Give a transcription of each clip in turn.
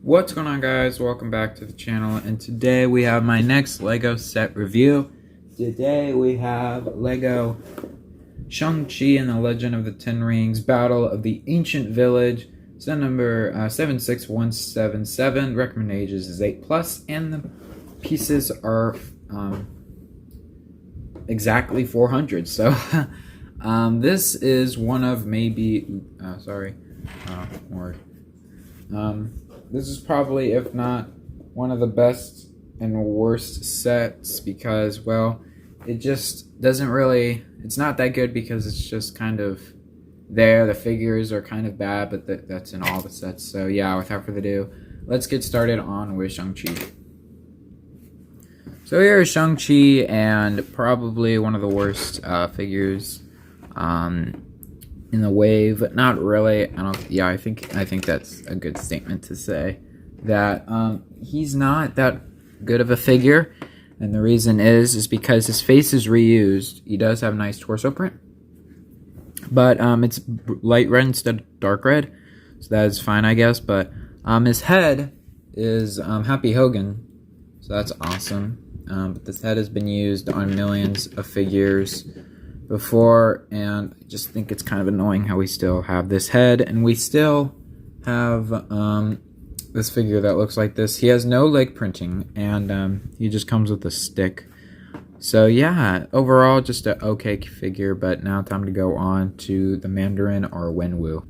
What's going on, guys? Welcome back to the channel, and today we have my next Lego set review. Today we have Lego Shang-Chi and the Legend of the Ten Rings Battle of the Ancient Village, set number 76177. Recommended ages is 8+, and the pieces are exactly 400. So this is one of maybe this is probably, if not one of the best and worst sets, because, well, it just doesn't really, it's not that good because it's just kind of there. The figures are kind of bad, but that's in all the sets. So yeah, without further ado, let's get started on with Shang-Chi. So here is Shang-Chi, and probably one of the worst figures in the wave. Not really. I think that's a good statement to say that he's not that good of a figure, and the reason is because his face is reused. He does have nice torso print, but it's light red instead of dark red, so that is fine, I guess. But his head is Happy Hogan, so that's awesome. But this head has been used on millions of figures before, and I just think it's kind of annoying how we still have this head, and we still have this figure that looks like this. He has no leg printing, and he just comes with a stick. So yeah, overall just an okay figure. But now time to go on to the Mandarin, or Wenwoo.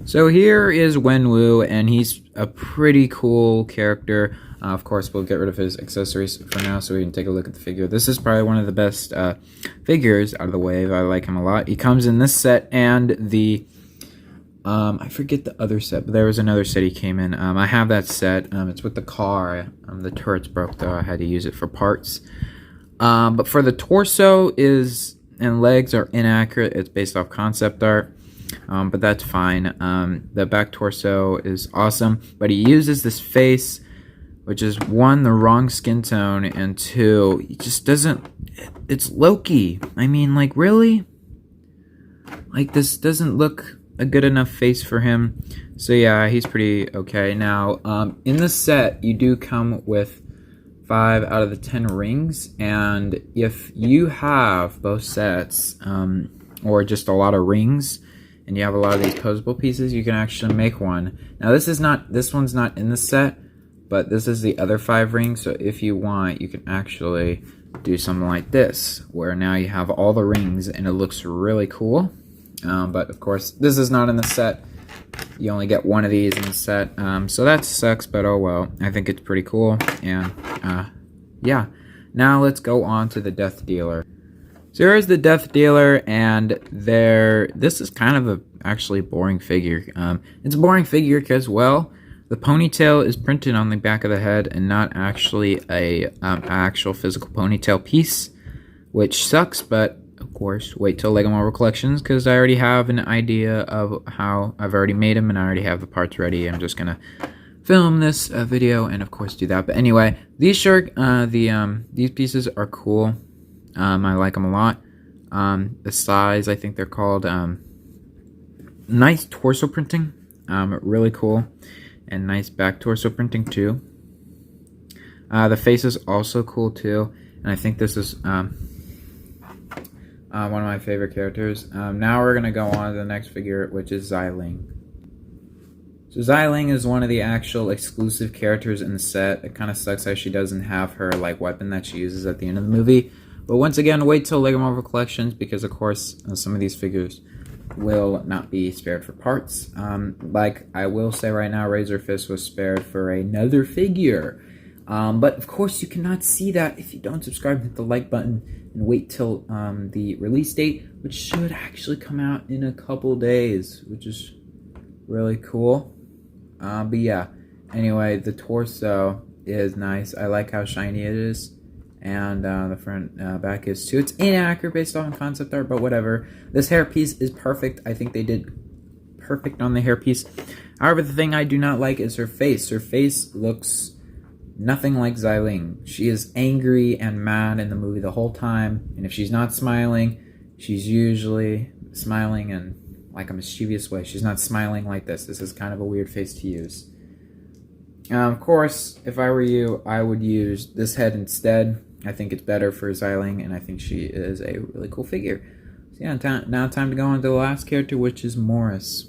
So here is Wenwoo, and he's a pretty cool character. Of course, we'll get rid of his accessories for now so we can take a look at the figure. This is probably one of the best figures out of the wave. I like him a lot. He comes in this set and the... I forget the other set, but there was another set he came in. I have that set. It's with the car. The turret's broke, though. I had to use it for parts. But for the torso and legs are inaccurate. It's based off concept art. But that's fine. The back torso is awesome, but he uses this face, which is, one, the wrong skin tone, and two, he just doesn't, it's Loki. I mean, like, really? Like, this doesn't look a good enough face for him. So yeah, he's pretty okay. Now, in the set, you do come with 5 out of the 10 rings, and if you have both sets, or just a lot of rings, and you have a lot of these posable pieces, you can actually make one. Now, this one's not in the set, but this is the other 5 rings, so if you want, you can actually do something like this, where now you have all the rings, and it looks really cool. But, of course, this is not in the set. You only get one of these in the set, so that sucks, but oh well. I think it's pretty cool, and, yeah. Now, let's go on to the Death Dealer. So here's the Death Dealer, and this is kind of a actually boring figure. It's a boring figure because, well, the ponytail is printed on the back of the head and not actually a actual physical ponytail piece, which sucks. But of course, wait till Lego Marvel Collections, because I already have an idea of how I've already made them, and I already have the parts ready. I'm just gonna film this video and of course do that. But anyway, these pieces are cool. I like them a lot. The size, I think they're called nice torso printing. Really cool. And nice back torso printing too. The face is also cool too. And I think this is one of my favorite characters. Now we're going to go on to the next figure, which is Xylink. So Xylink is one of the actual exclusive characters in the set. It kind of sucks how she doesn't have her weapon that she uses at the end of the movie. But once again, wait till Lego Marvel Collections, because of course some of these figures will not be spared for parts. Like I will say right now, Razor Fist was spared for another figure. But of course you cannot see that if you don't subscribe, hit the like button, and wait till the release date, which should actually come out in a couple days, which is really cool. But yeah, anyway, the torso is nice. I like how shiny it is. And the front back is too. It's inaccurate based on concept art, but whatever. This hairpiece is perfect. I think they did perfect on the hairpiece. However, the thing I do not like is her face. Her face looks nothing like Xylink. She is angry and mad in the movie the whole time, and if she's not smiling, she's usually smiling in like a mischievous way. She's not smiling like this. This is kind of a weird face to use. Of course, if I were you, I would use this head instead. I think it's better for Xylink, and I think she is a really cool figure. So yeah, now time to go on to the last character, which is Morris.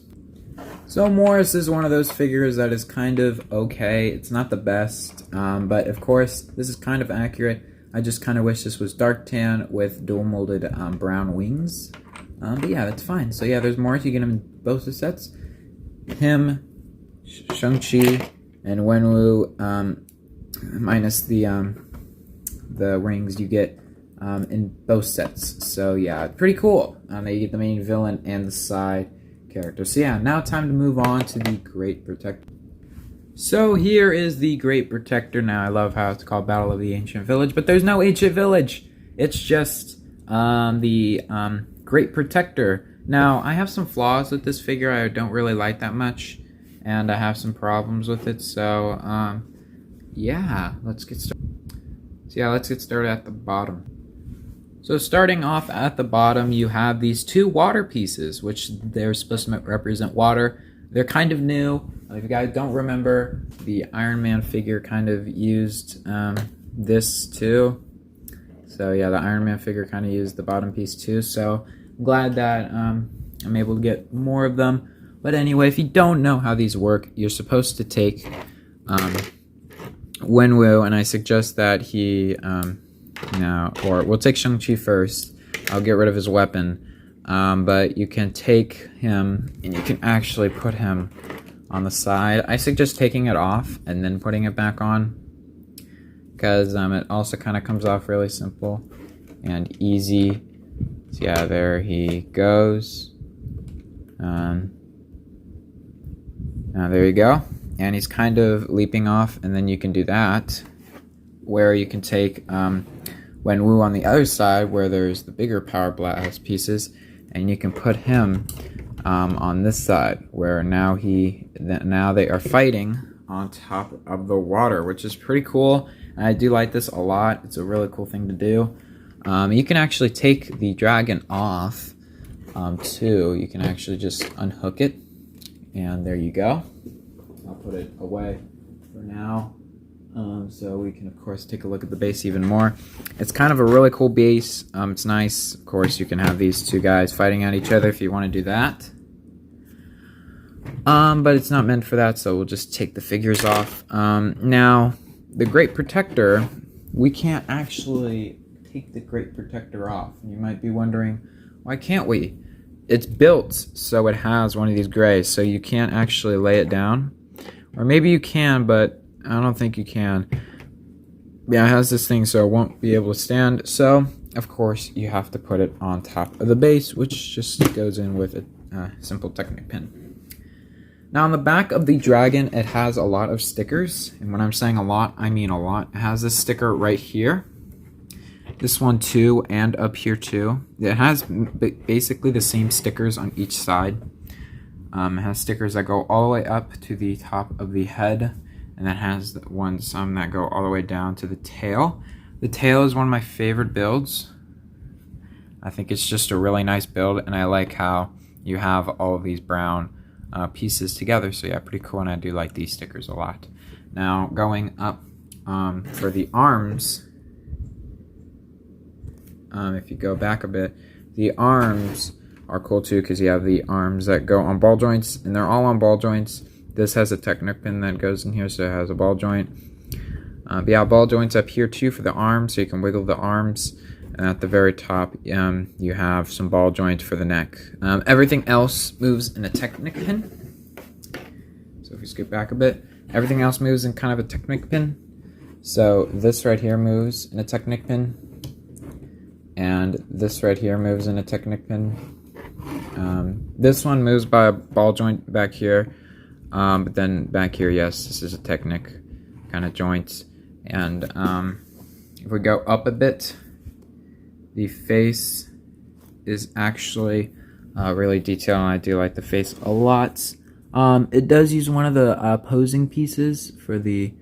So Morris is one of those figures that is kind of okay. It's not the best, but of course, this is kind of accurate. I just kind of wish this was dark tan with dual molded brown wings. But yeah, that's fine. So yeah, there's Morris. You get him in both the sets. Him, Shang-Chi, and Wenwoo, minus the rings you get in both sets. So yeah, pretty cool. You get the main villain and the side character. So yeah, now time to move on to the Great Protector. So here is the Great Protector. Now I love how it's called Battle of the Ancient Village, but there's no ancient village. It's just the Great Protector. Now I have some flaws with this figure I don't really like that much, and I have some problems with it. So yeah, let's get started. So yeah, let's get started at the bottom. So starting off at the bottom, you have these two water pieces, which they're supposed to represent water. They're kind of new. If you guys don't remember, the Iron Man figure kind of used this too. So yeah, the Iron Man figure kind of used the bottom piece too. So I'm glad that I'm able to get more of them. But anyway, if you don't know how these work, you're supposed to take Wenwoo, and I suggest that he or we'll take Shang-Chi first. I'll get rid of his weapon, but you can take him and you can actually put him on the side. I suggest taking it off and then putting it back on, because it also kind of comes off really simple and easy. So yeah, there he goes. Now there you go. And he's kind of leaping off, and then you can do that, where you can take Wenwoo on the other side, where there's the bigger power blast pieces, and you can put him on this side, where now they are fighting on top of the water, which is pretty cool. And I do like this a lot. It's a really cool thing to do. You can actually take the dragon off too. You can actually just unhook it, and there you go. I'll put it away for now, so we can of course take a look at the base even more. It's kind of a really cool base. It's nice. Of course, you can have these two guys fighting at each other if you want to do that. But it's not meant for that, so we'll just take the figures off. Now, the Great Protector, we can't actually take the Great Protector off. You might be wondering, why can't we? It's built so it has one of these grays, so you can't actually lay it down. Or maybe you can, but I don't think you can. Yeah, it has this thing so it won't be able to stand. So, of course, you have to put it on top of the base, which just goes in with a simple Technic pin. Now, on the back of the dragon, it has a lot of stickers. And when I'm saying a lot, I mean a lot. It has this sticker right here. This one too, and up here too. It has basically the same stickers on each side. It has stickers that go all the way up to the top of the head, and then has some that go all the way down to the tail. The tail is one of my favorite builds. I think it's just a really nice build, and I like how you have all of these brown pieces together. So yeah, pretty cool, and I do like these stickers a lot. Now, going up for the arms, if you go back a bit, the arms are cool too, because you have the arms that go on ball joints, and they're all on ball joints. This has a Technic pin that goes in here, so it has a ball joint. But yeah, ball joints up here too for the arms, so you can wiggle the arms. And at the very top, you have some ball joints for the neck. Everything else moves in a Technic pin. So if we scoot back a bit, everything else moves in kind of a Technic pin. So this right here moves in a Technic pin, and this right here moves in a Technic pin. This one moves by a ball joint back here, but then back here, yes, this is a Technic kind of joint. And if we go up a bit, the face is actually really detailed, and I do like the face a lot. It does use one of the opposing pieces for the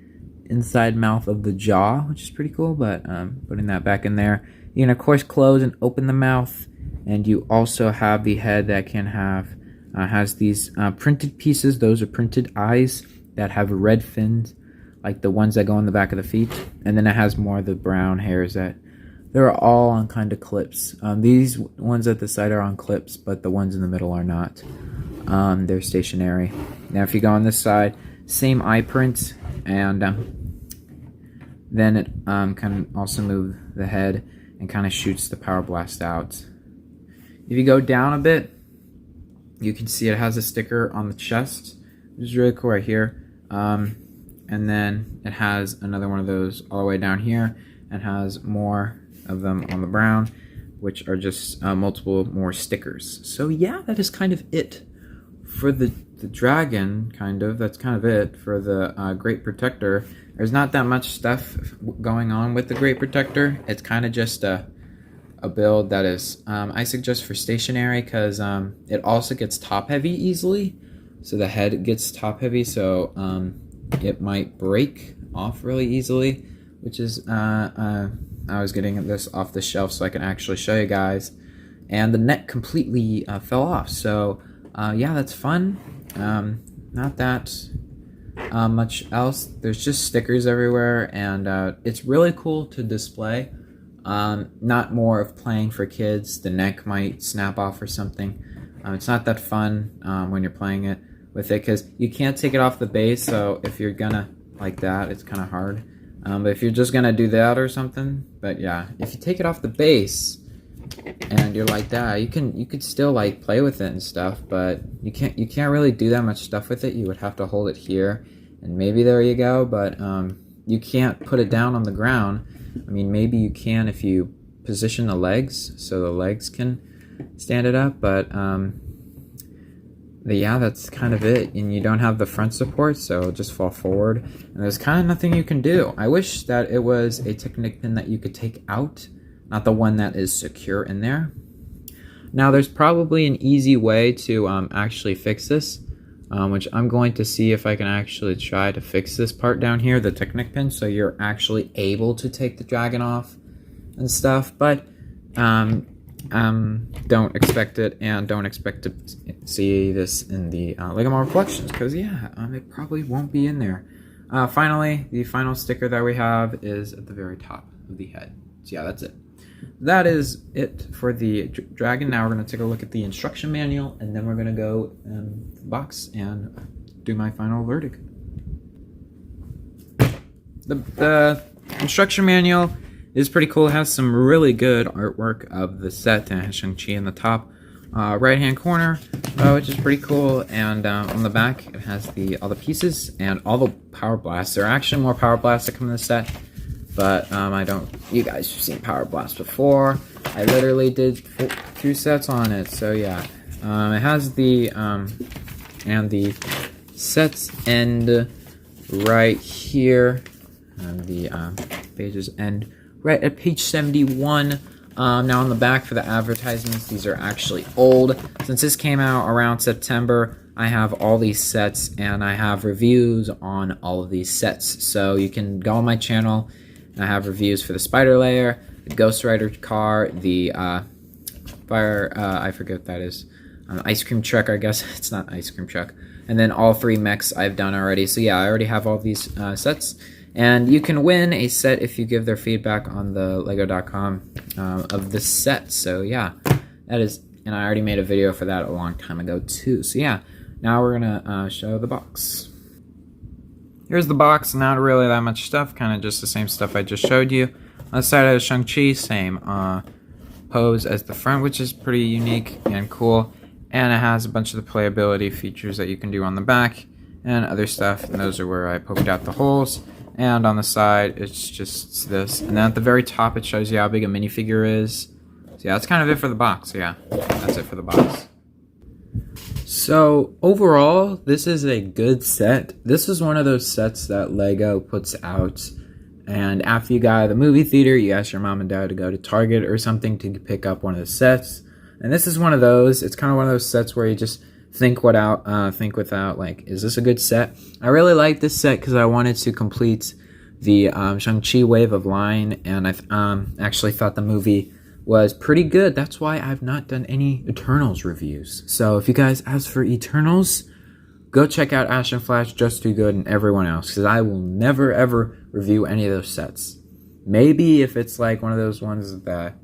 inside mouth of the jaw, which is pretty cool, but putting that back in there. You can, of course, close and open the mouth, and you also have the head that can have, has these printed pieces. Those are printed eyes that have red fins like the ones that go on the back of the feet, and then it has more of the brown hairs that they're all on kind of clips. These ones at the side are on clips, but the ones in the middle are not. They're stationary. Now if you go on this side, same eye print, and then it can also move the head and kind of shoots the power blast out. If you go down a bit, you can see it has a sticker on the chest, which is really cool right here. And then it has another one of those all the way down here, and has more of them on the brown, which are just multiple more stickers. So yeah, that is kind of it for the dragon, kind of. That's kind of it for the Great Protector. There's not that much stuff going on with the Great Protector. It's kind of just a build that is, I suggest for stationary, because it also gets top heavy easily. So the head gets top heavy, so it might break off really easily, which is, I was getting this off the shelf so I can actually show you guys. And the neck completely fell off, so yeah, that's fun. Not that much else. There's just stickers everywhere, and it's really cool to display. Not more of playing for kids. The neck might snap off or something. It's not that fun when you're playing it with it, because you can't take it off the base, so if you're gonna like that, it's kind of hard. But if you're just gonna do that or something, but yeah, if you take it off the base and you're like that, you could still like play with it and stuff, but you can't really do that much stuff with it. You would have to hold it here, and maybe there you go, but you can't put it down on the ground. I mean, maybe you can if you position the legs so the legs can stand it up, but yeah, that's kind of it. And you don't have the front support, so it'll just fall forward, and there's kind of nothing you can do. I wish that it was a Technic pin that you could take out, not the one that is secure in there. Now there's probably an easy way to actually fix this, which I'm going to see if I can actually try to fix this part down here, the Technic pin, so you're actually able to take the dragon off and stuff. But don't expect it, and don't expect to see this in the Lego Marvel Collections, because yeah, it probably won't be in there. Finally, the final sticker that we have is at the very top of the head. So yeah, that's it. That is it for the dragon. Now we're going to take a look at the instruction manual, and then we're going to go in the box and do my final verdict. The instruction manual is pretty cool. It has some really good artwork of the set, and it has Shang-Chi in the top right hand corner, which is pretty cool. And on the back it has all the pieces and all the power blasts. There are actually more power blasts that come in the set, but you guys have seen power blast before. I literally did 2 sets on it, so yeah. It has the sets end right here, and the pages end right at page 71. Now on the back for the advertisements, these are actually old. Since this came out around September, I have all these sets, and I have reviews on all of these sets. So you can go on my channel, and I have reviews for the Spider Layer, the Ghost Rider car, the fire, I forget what that is, ice cream truck, I guess. It's not ice cream truck. And then all 3 mechs I've done already. So yeah, I already have all these sets. And you can win a set if you give their feedback on the Lego.com of the set. So yeah, that is, and I already made a video for that a long time ago too. So yeah, now we're gonna show the box. Here's the box. Not really that much stuff, kind of just the same stuff I just showed you. On the side of Shang-Chi, same pose as the front, which is pretty unique and cool. And it has a bunch of the playability features that you can do on the back and other stuff. And those are where I poked out the holes. And on the side, it's just this. And then at the very top, it shows you how big a minifigure is. So yeah, that's kind of it for the box. So yeah, that's it for the box. So overall, this is a good set. This is one of those sets that Lego puts out, and after you got out of the movie theater, you ask your mom and dad to go to Target or something to pick up one of the sets. And this is one of those. It's kind of one of those sets where you just think without, like, is this a good set? I really like this set because I wanted to complete the Shang-Chi wave of line, and I actually thought the movie was pretty good. That's why I've not done any Eternals reviews. So if you guys ask for Eternals, go check out Ash and Flash, Just Too Good, and everyone else, because I will never ever review any of those sets. Maybe if it's like one of those ones that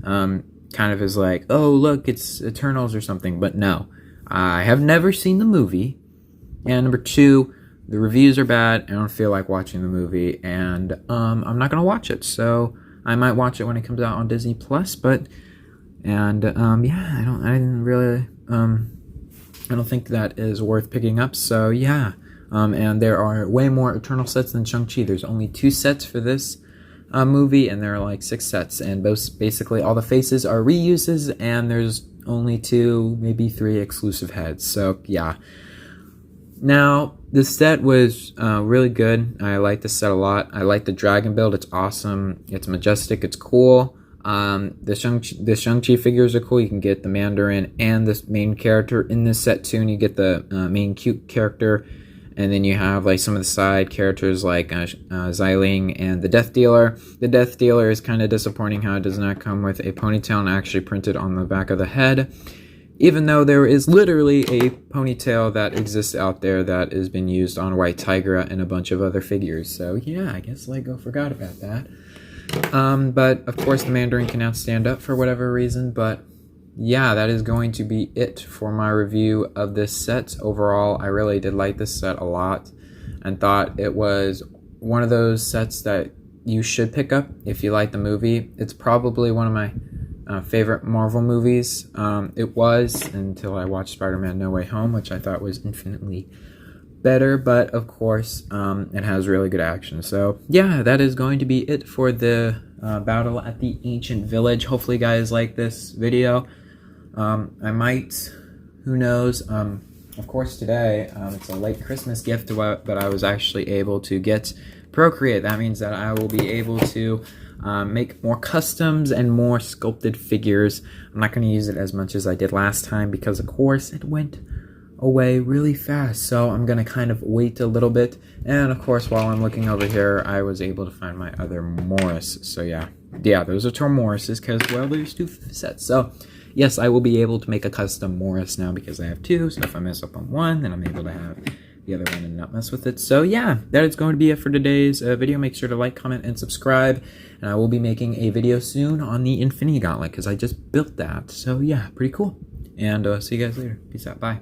kind of is like, oh look, it's Eternals or something, but no. I have never seen the movie, and number two, the reviews are bad. I don't feel like watching the movie, and I'm not gonna watch it. So I might watch it when it comes out on Disney Plus, yeah, I don't think that is worth picking up. So yeah, and there are way more Eternal sets than Shang-Chi. There's only 2 sets for this movie, and there are like 6 sets, and basically all the faces are reuses, and there's only 2, maybe 3 exclusive heads. So yeah. Now, the set was really good. I like the set a lot. I like the dragon build. It's awesome. It's majestic. It's cool. The Shang-Chi figures are cool. You can get the Mandarin and this main character in this set too, and you get the main cute character. And then you have like some of the side characters like Xylink and the Death Dealer. The Death Dealer is kind of disappointing how it does not come with a ponytail and actually printed on the back of the head. Even though there is literally a ponytail that exists out there that has been used on White Tiger and a bunch of other figures. So yeah, I guess LEGO forgot about that. But of course the Mandarin cannot stand up for whatever reason. But yeah, that is going to be it for my review of this set. Overall, I really did like this set a lot and thought it was one of those sets that you should pick up if you like the movie. It's probably one of my favorite Marvel movies. It was until I watched Spider-Man No Way Home, which I thought was infinitely better, but of course it has really good action. So yeah, that is going to be it for the battle at the ancient village. Hopefully you guys like this video. I might, who knows, of course today it's a late Christmas gift, but I was actually able to get Procreate. That means that I will be able to make more customs and more sculpted figures. I'm not going to use it as much as I did last time because of course it went away really fast, so I'm going to kind of wait a little bit. And of course while I'm looking over here, I was able to find my other Morris. So yeah, those are 2 Morrises because, well, there's 2 sets. So yes, I will be able to make a custom Morris now because I have 2, so if I mess up on one, then I'm able to have the other one and not mess with it. So yeah, that is going to be it for today's video. Make sure to like, comment, and subscribe, and I will be making a video soon on the Infinity Gauntlet because I just built that. So yeah, pretty cool. And see you guys later. Peace out. Bye.